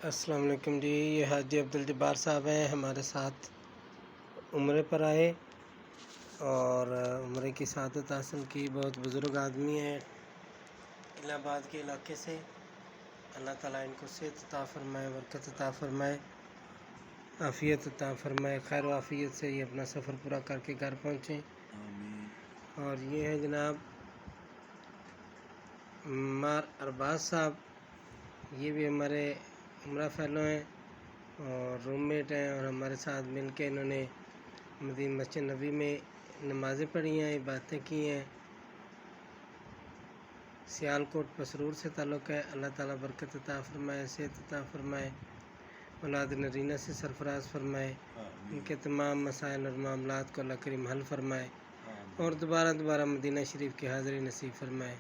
السلام علیکم جی، یہ حاجی عبدالجبار صاحب ہیں، ہمارے ساتھ عمرے پر آئے اور عمرے کی سعادت حاصل کی۔ بہت بزرگ آدمی ہیں، الہ آباد کے علاقے سے۔ اللہ تعالیٰ ان کو صحت عطا فرمائے، برکت عطا فرمائے، عافیت عطا فرمائے، خیر و عافیت سے یہ اپنا سفر پورا کر کے گھر پہنچیں۔ اور یہ ہیں جناب مار ارباز صاحب، یہ بھی ہمارے عمرہ فیلو ہیں اور روم میٹ ہیں، اور ہمارے ساتھ مل کے انہوں نے مدینہ مسجد نبوی میں نمازیں پڑھی ہیں، عبادتیں کی ہیں۔ سیال کوٹ پسرور سے تعلق ہے۔ اللہ تعالیٰ برکت عطا فرمائے، صحت عطا فرمائے، اولاد نرینہ سے سرفراز فرمائے، ان کے تمام مسائل اور معاملات کو اللہ کریم حل فرمائے اور دوبارہ مدینہ شریف کی حاضری نصیب فرمائے۔